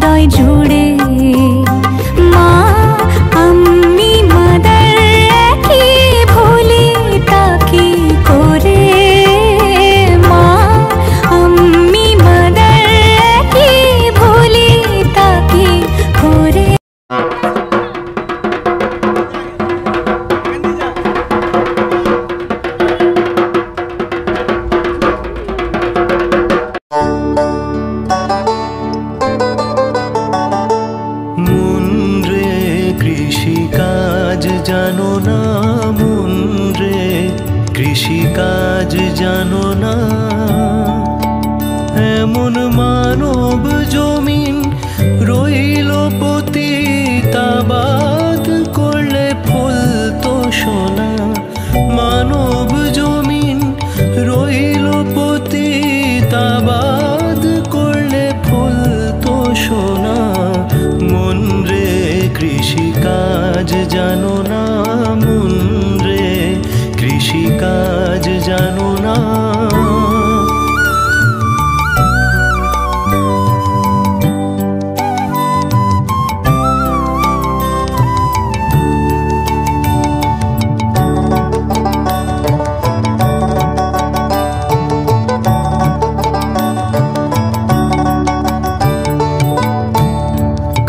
হৃদয় জুড়ে। মা আমি মাদার কি ভুলি তাকে করে, মা আমি মাদার কি ভুলি তাকে করে। কৃষিকাজ জানো না মন রে, কৃষিকাজ জানো না। এমন মানব জমিন রইল পতিতাবাদ করলে ফুল তো সোনা। মানব জমিন রইল পতিতাবাদ করলে ফুল তো সোনা। মন রে কৃষিকাজ জানো না মন রে, কৃষিকাজ জানো না।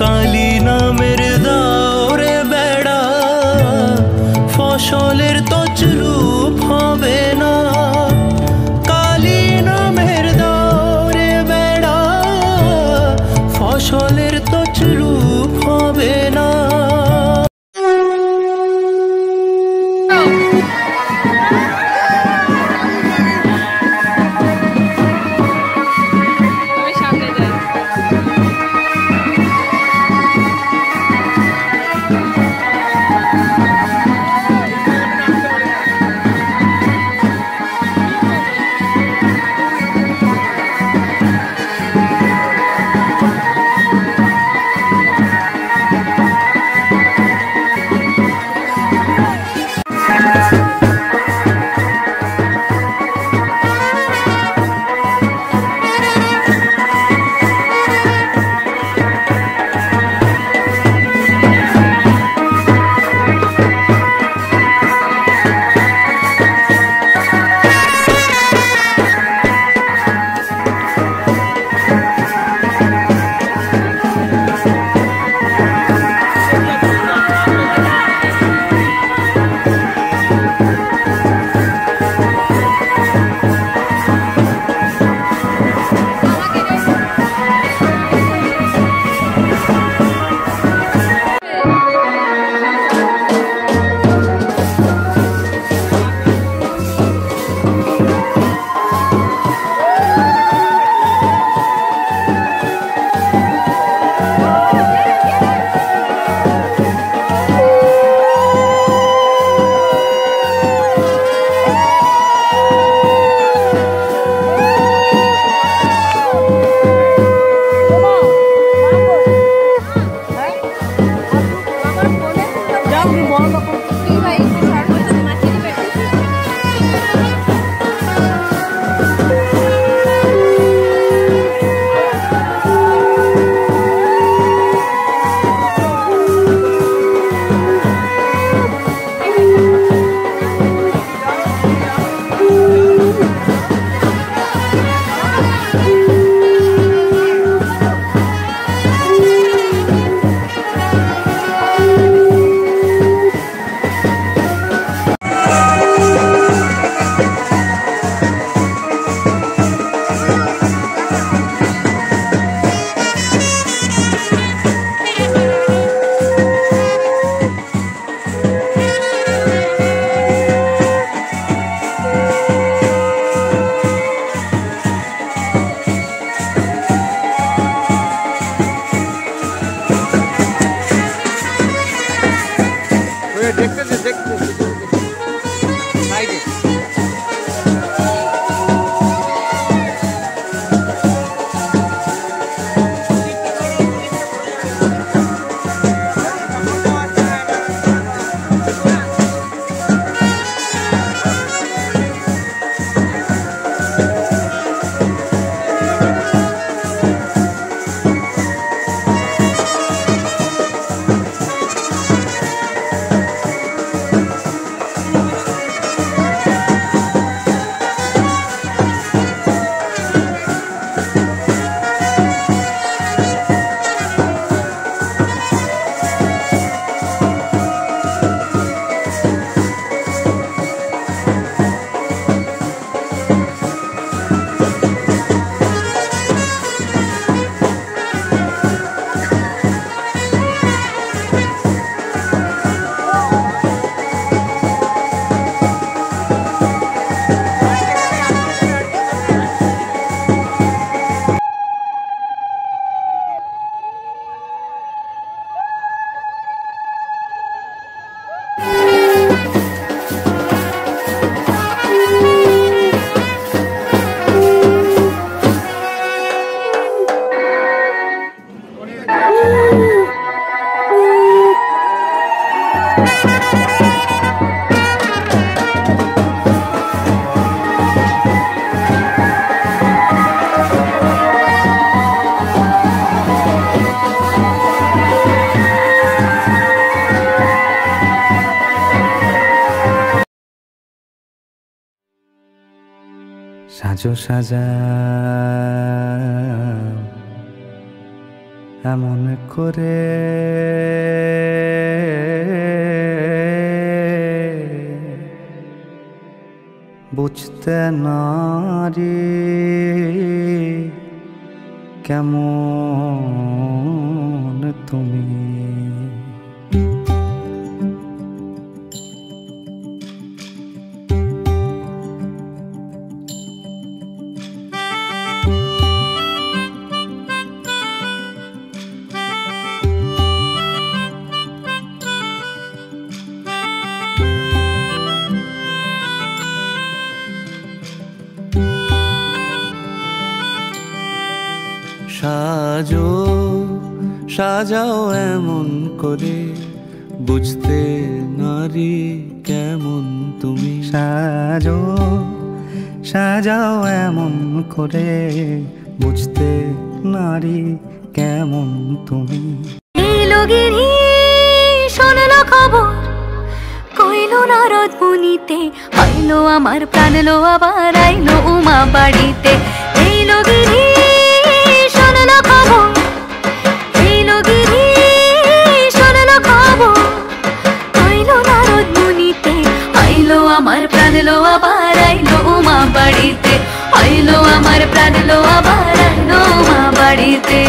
কালী নামের দাওরে বেড়া ফসলের তছরূপ হবে না। কালী নামের দাওরে বেড়া ফসলের তছরূপ হবে না। সাজাও এমন করে বুঝতে নারি কেমন তুমি। সাজো সাজাও এমন করে বুঝতে নারি কেমন তুমি। সাজো সাজাও এমন করে বুঝতে নারি কেমন তুমি। এলো গিরি শোনলো খবর কইলো নারদ মুনিতে, আইলো আমার প্রাণ লো আবার আইলো উমা বাড়িতে। এলো গিরি শোনলো খবর, এলো গিরি শোনলো খবর, আইলো নারদ মুনিতে, আইলো আমার প্রাণ লো আবার আইলো উমা বাড়িতে, আইলো আমার প্রাণ লো আবার আইলো উমা বাড়িতে।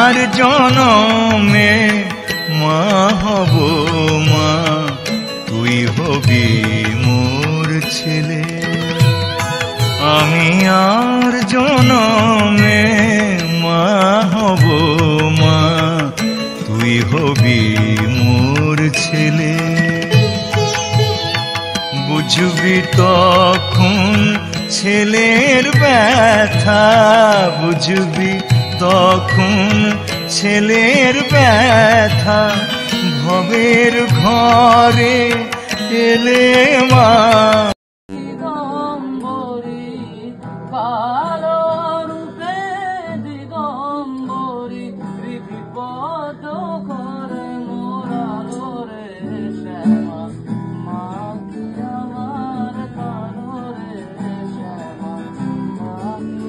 আর জনমে মা হব মা, তুই হবি মোর ছেলে। আমি আর জনমে মা হব মা, তুই হবি মোর ছেলে। বুঝবি তখন ছেলের ব্যথা, বুঝবি তখন ছেলের ব্যথা, ভবের ঘরে এলে মা। দিগম্বরী কালো রূপে দিগম্বরী, বিপদ করে মোরালো রে শ্যামা, মা কি আমার কালো রে শ্যামা, মা কি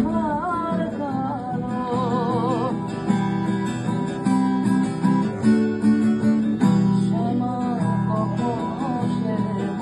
আমার কালো। শ্যামা কখনো সেব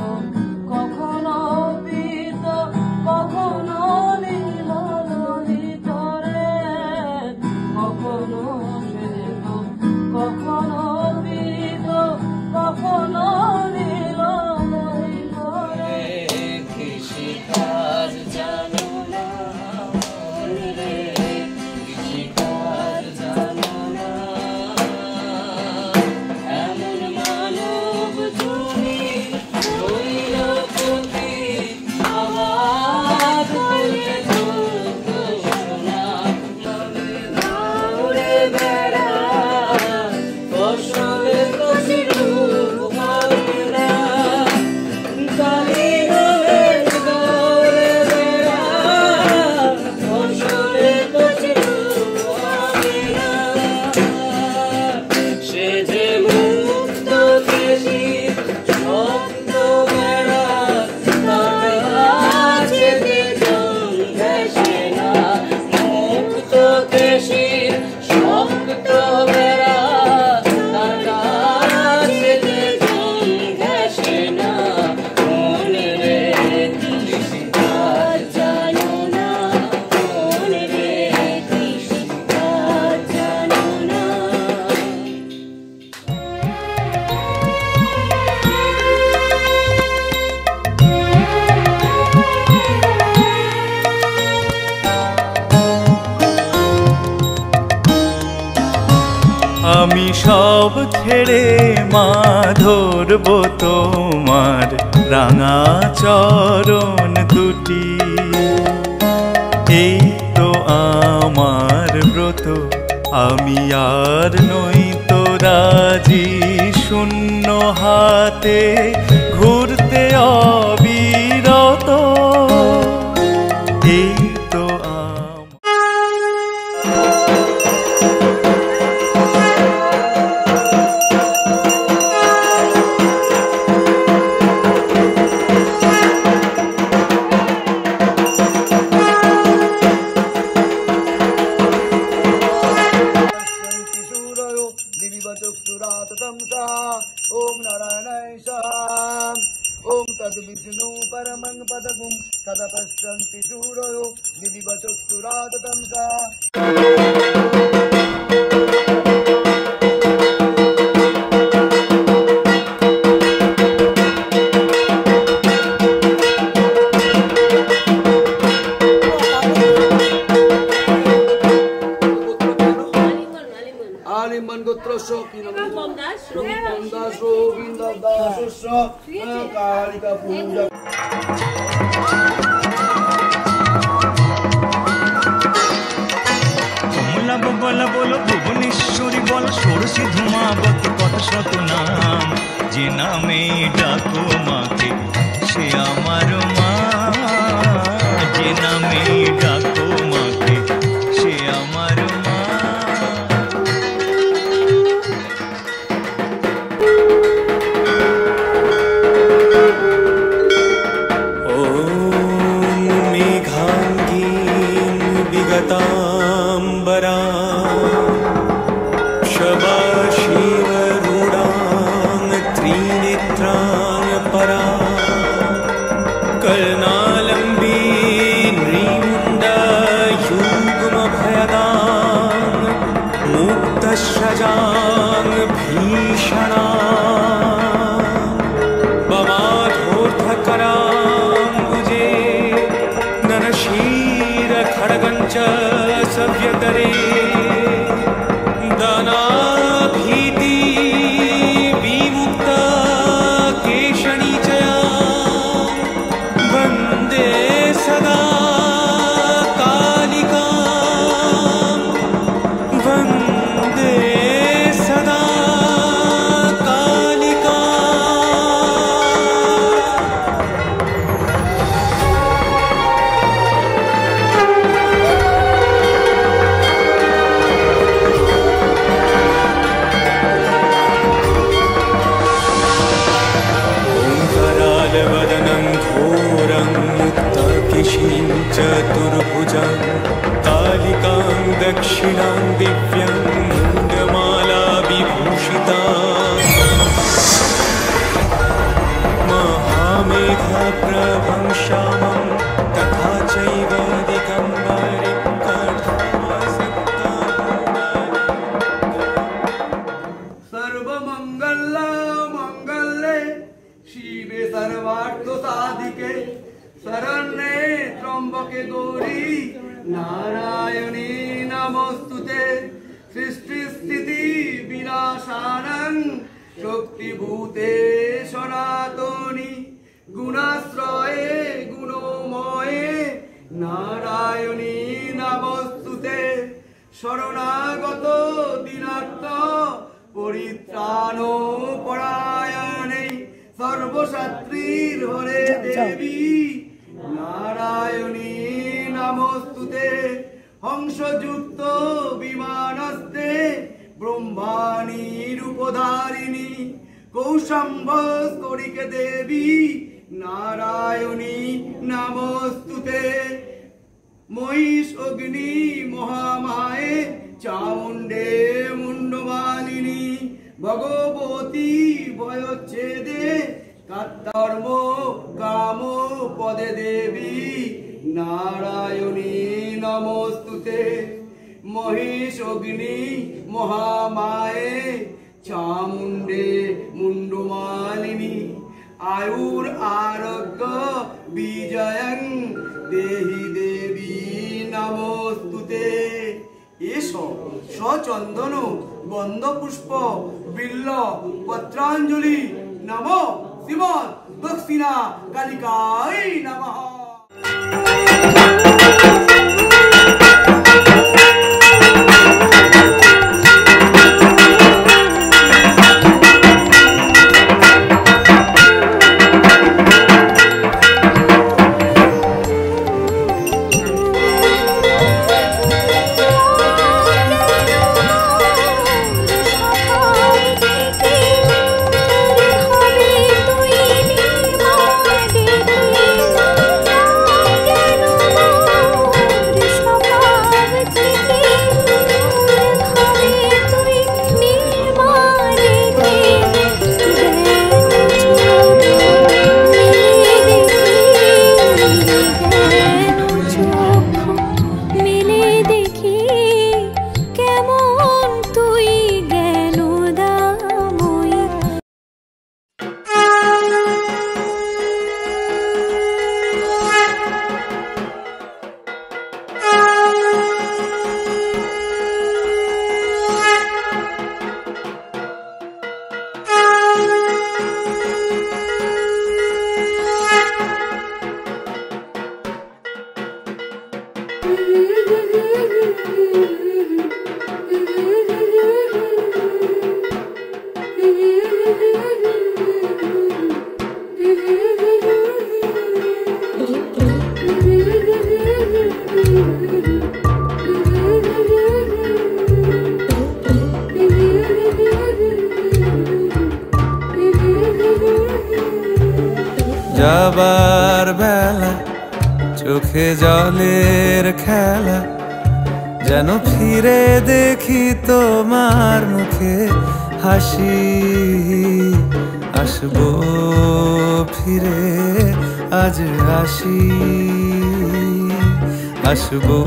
আমি সব ছেড়ে মা ধরব তোমার রাঙা চরণ দুটি। এই তো আমার ব্রত, আমি আর নই তো রাজি শূন্য হাতে ঘুরতে অবিরত। এই তো ओम नारायणाय स्वाहा। ओम तद विष्णु परमं पदगुं तद पश्यन्ति शूरयो दिवि चक्षुराततं सा। आलिमन गोत्र शोकी बमदास गोविंद दास कालिका पूजा। কমলা বল বল ভুবনেশ্বরী বল ষোড়শী ধূমাবত কত শত নাম, যে নামে ডাকো মাকে সে আমার মা, যে নামে ডাকো মাকে সে আমার মা। चतुर्भुजं कालिकां दक्षिणां दिव्यां मुण्डमाला विभूषिता महामेघप्रभं श्यामं तथा चैव दिगम्बरे सर्वमंगल मंगले शिवे सर्वार्थ साधिके शरण्ये त्र्यंबके गौरी नारायणी नमोस्तुते। सृष्टि स्थिति विनाशानं शक्तिभूते सनातनी गुणाश्रये गुणमये नारायणी नमोस्तुते। शरणागत दीनार्थ परित्राण परायणे सर्वशास्त्रीर हरे देवी नारायणी नमोस्तुते। हंसयुक्त विमानस्ते ब्रह्माणी रूपधारिणी कौशंभस्करिके देवी नारायणी नमोस्तुते। महिष अग्नि महामाये चामुंडे मुंडमालिनी भगवती भयच्छेदे कर्म काम पदे देवी नारायणी नमोस्तुते। महिष अग्नि महामाये चामुंडे मुंडमालिनी आयुर आरोग्य विजयं देहि देवी नमोस्तुते। एषो सचंदन গন্ধপুষ্প বিল্ল পত্রাঞ্জলি নমো শ্রীমৎ দক্ষিণা কালিকায় নমঃ। যাবার বেলা চোখে জলের খেলা, যেন ফিরে দেখি তোমার মুখে হাসি। আসবো ফিরে আজ আসি, আসবো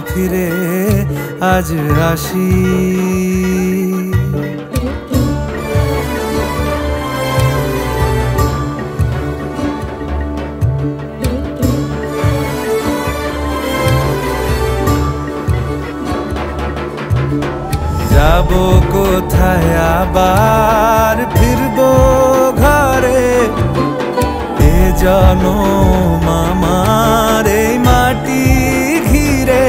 ফিরে আজ আসি। যাবো কোথায় আবার ফিরবো ঘরে, এ জনম আমার এই মাটি ঘিরে।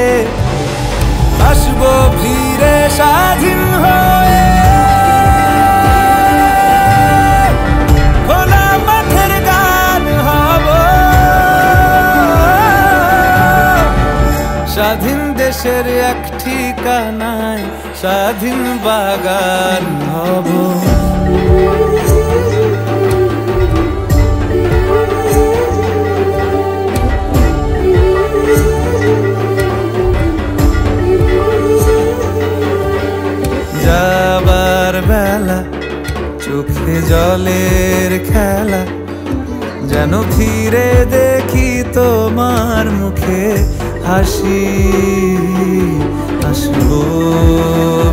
আসবো ফিরে স্বাধীন হয়ে, খোলা মাঠের গান হব, স্বাধীন দেশের এক ঠিকানায় স্বাধীন বাগান হব। যাবার বেলা চোখে জলের খেলা, যেন ফিরে দেখি তোমার মুখে হাসি। আসবো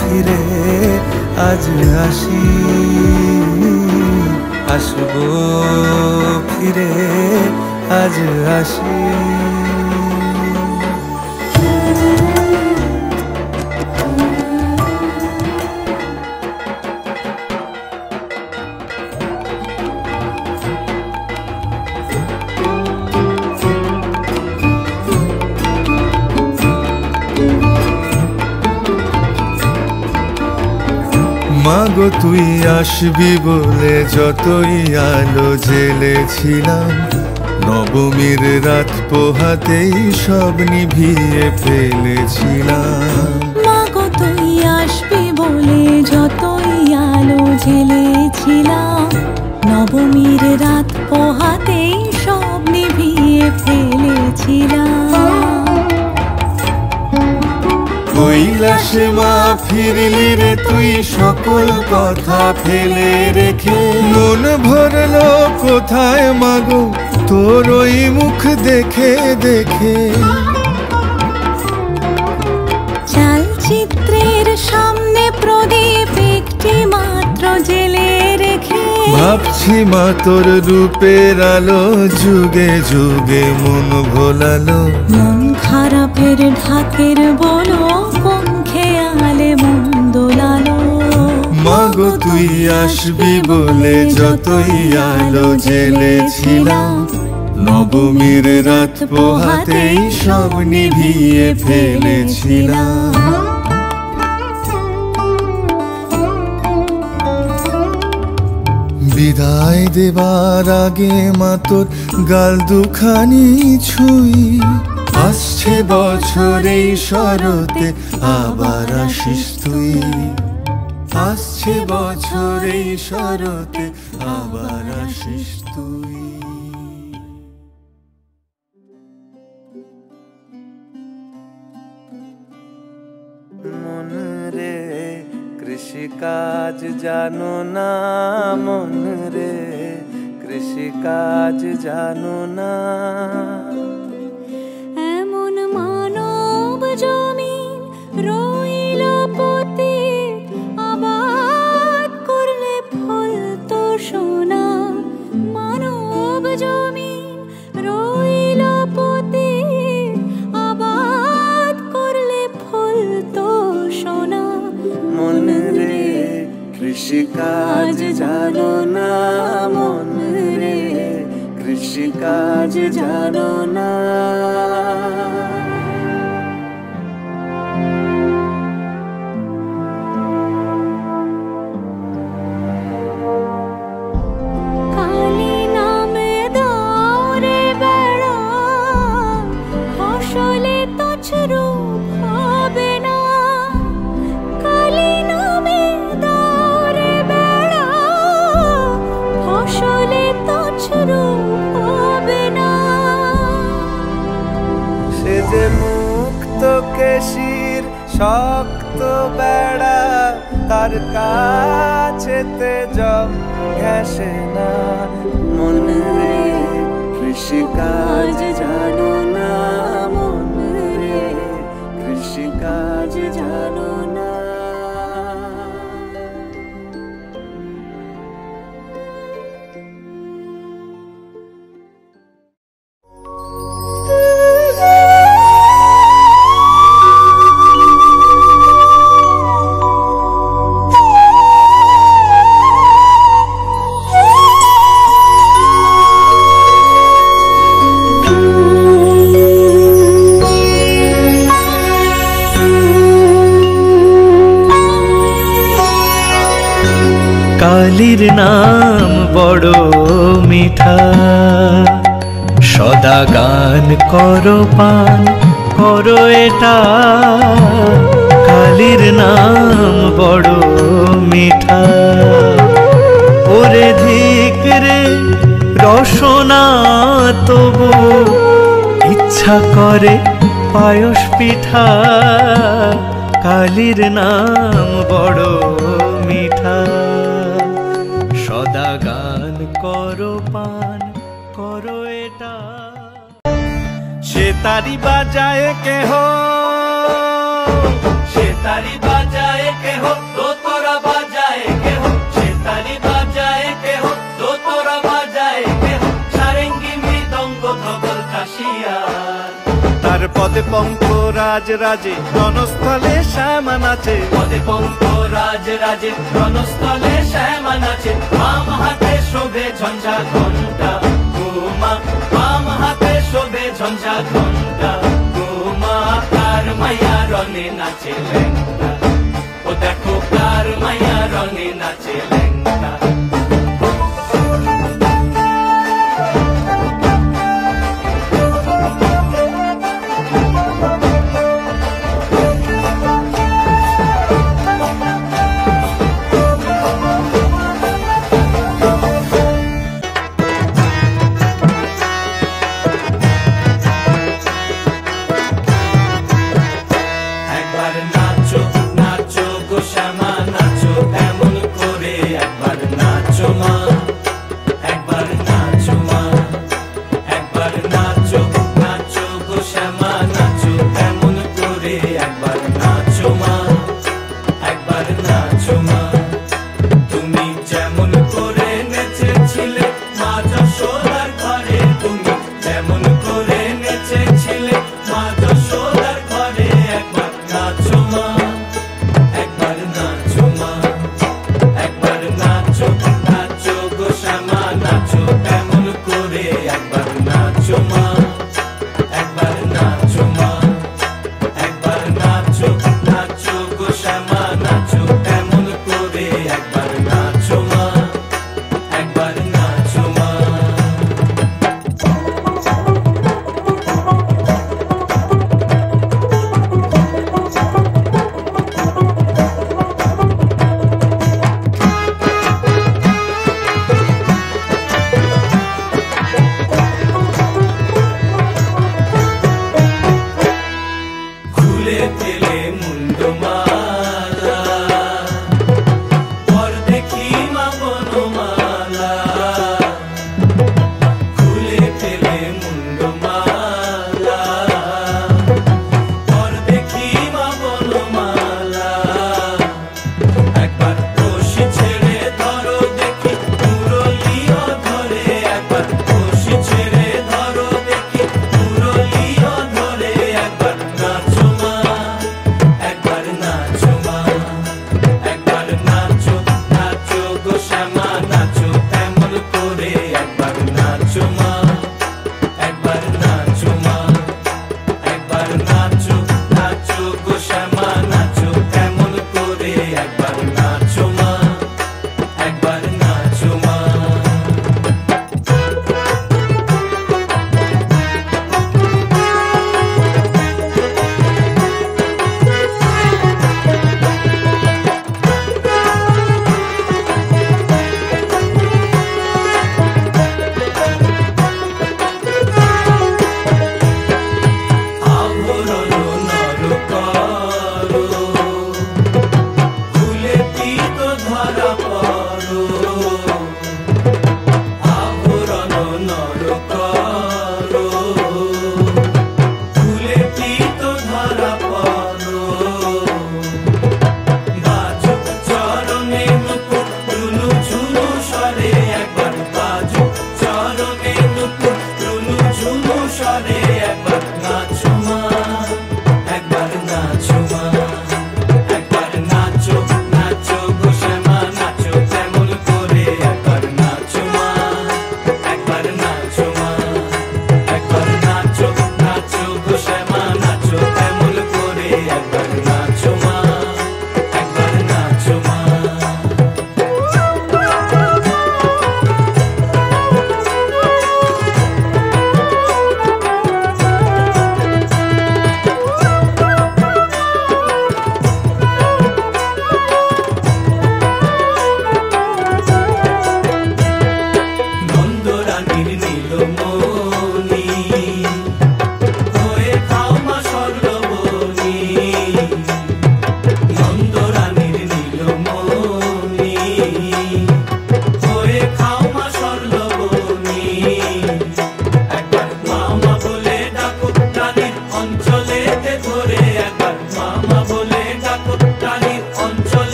ফিরে আজ আসি, আসবো ফিরে আজ আসি। মাগো তুই আসবি বলে যতই আলো জ্বেলেছিলাম, নবমীর রাত পোহাতেই সব নিভিয়ে ফেলেছিলাম। মাগো তুই আসবি বলে যতই আলো জ্বেলেছিলাম, নবমীর রাত পোহাতেই সব নিভিয়ে ফেলেছিলাম। কৈলাসে মা ফিরলি রে তুই সকল কথা ফেলে রেখে, মন ভরলো কোথায় মাগো তোর ওই মুখ দেখে দেখে। চালচিত্রের সামনে প্রদীপ একটি মাত্র জেলে রেখে, ভাবছি মা তোর রূপের আলো যুগে যুগে মন ভোলালো। মন খারাপের ঢাকের বলো কোন খেয়ালে মন দোলালো। মাগো তুই আসবি বলে যতই আলো জ্বেলেছিলাম, নবমীর রাত পোহাতেই সব নিভিয়ে ফেলেছিলাম। বিদায় দেবার আগে মা তোর গাল দুখানি ছুঁই, আসছে বছর এই শরতে আবার আসিস তুই, আসছে বছর এই শরতে আবার আসিস তুই। মন রে কৃষিকাজ জানো না, মন রে কৃষিকাজ জানো না। এমন মানব জমিন রইল পতিত, আবাদ করলে ফল তো সোনা। মানব জমিন রইল পতিত, আবাদ করলে ফল তো সোনা। মন রে কৃষিকাজ জানো না, মন রে কৃষিকাজ জানো না। কালী নামে দাও রে বেড়া, ফসলে তছরূপ হবে না। কালী নামে দাও রে বেড়া, ফসলে তছরূপ হবে না। সে যে মুক্ত কেশির শক্ত বেড়া, তার কাছেতে জম ঘেঁষে না। মন রে কৃষিকাজ জানো না, মন রে কৃষিকাজ জানো না। কালীর নাম বড় মিঠা, সদা গান করো পান করো এটা। কালীর নাম বড় মিঠা, ওরে ধিক রে রসনা তবু ইচ্ছা করে পায়স পিঠা। কালীর নাম বড় মিঠা, সদা গান করো পান করো এটা। সে তারি বাজায় কেহ, সে তারি বাজায় কেহ, দোতরা বাজায় কেহ। সে তারি বাজায় কেহ, দোতরা বাজায় কেহ। সারেঙ্গি মৃদঙ্গ ধবল কাশিয়ার, তার পদে পঙ্ক রাজ রাজে রণস্থলে শ্যামা নাচে। পদে পঙ্ক রাজ রাজে রণস্থলে শ্যামা নাচে। বাম হাতে শোভে ঝঞ্ঝা ঘণ্টা গোমা, বাম হাতে শোভে ঝঞ্ঝা ঘণ্টা গোমা। কার মায়া রঙে নাচে লেঙ্গা, ও দেখো কার মায়া রঙে নাচে লেঙ্গা।